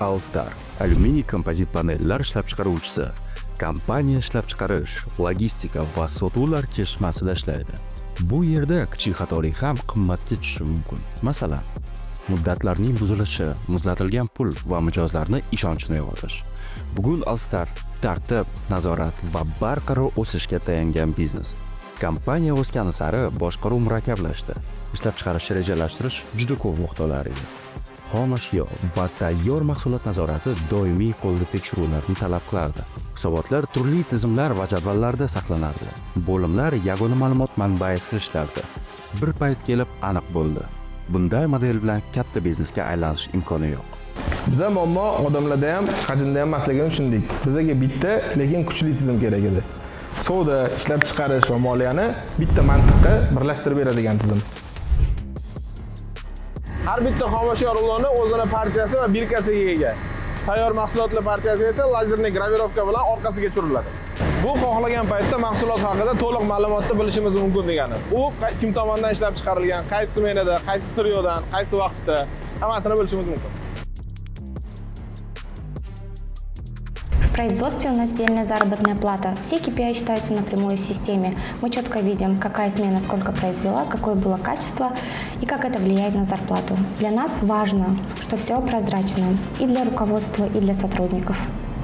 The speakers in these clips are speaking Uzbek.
All-Star alyuminiy kompozit panellar ishlab chiqaruvchisi. Kompaniya ishlab chiqarish, logistika va sotuvlar kesishmasida ishlaydi. Bu yerda kichik xatolik ham qimmatga tushishi mumkin. Masalan, muddatlarning buzilishi, muzlatilgan pul va mijozlarni ishonchini uyg'otish. Bugun All-Star tartib, nazorat va barqaror o'sishga tayangan biznes. Kompaniya o'sgani sari boshqaruv murakkablashdi. Ishlab chiqarishni rejalashtirish juda ko'p nuqtalar edi. Xomashyo va tayyor mahsulot nazorati doimiy qo'lda tekshiruvlarni talab qilardi. Hisobotlar turli tizimlar va jadvallarda saqlanardi. Bo'limlar yagona ma'lumot manbaisiz ishlardi. Bir payt kelib aniq bo'ldi. Bunday model bilan katta biznesga aylanish imkoni yo'q. Biza muammo odamlarda ham, hajmda ham emasligini tushundik. Bizga bitta, lekin kuchli tizim kerak edi. Savdo, ishlab chiqarish va moliyani bitta mantiqqa birlashtirib beradigan tizim. Har bitta xomashyo ruloni o'zining partiyasi va birkasiga ega. Tayyor mahsulotlar partiyasi esa lazerli gravirovka bilan orqasiga tushiriladi. Bu xohlagan paytda mahsulot haqida to'liq ma'lumotni bilishimiz mumkin degani. U kim tomonidan ishlab chiqarilgan, qaysi smenada, qaysi siryodan, qaysi vaqtda, hammasini bilishimiz mumkin. В производстве у нас отдельная заработная плата. Все KPI считаются напрямую в системе. Мы четко видим, какая смена сколько произвела, какое было качество и как это влияет на зарплату. Для нас важно, что все прозрачно и для руководства, и для сотрудников.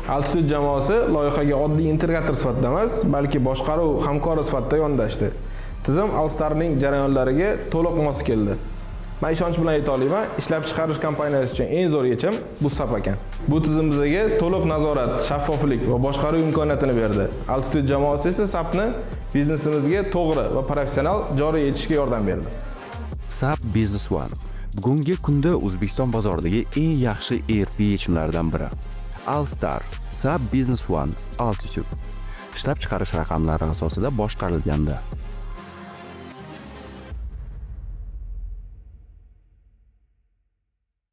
Altitude jamoasi loyihaga oddiy integrator sifatida emas, balki boshqaruv hamkori sifatida yondashdi. Tizim All-Starning jarayonlariga to'liq mos keldi. Men ishonch bilan ayta olaman, ishlab chiqarish kompaniyasi uchun eng zo'r yechim bu SAP ekan. Bu tizim bizga to'liq nazorat, shaffoflik va boshqaruv imkoniyatini berdi. Altitude jamoasi esa SAPni biznesimizga to'g'ri va professional joriy etishga yordam berdi. SAP Business One bugungi kunda O'zbekiston bozoridagi eng yaxshi ERP yechimlaridan biri. All-Star, SAP Business One, Altitude ishlab chiqarish raqamlari asosida boshqarilganda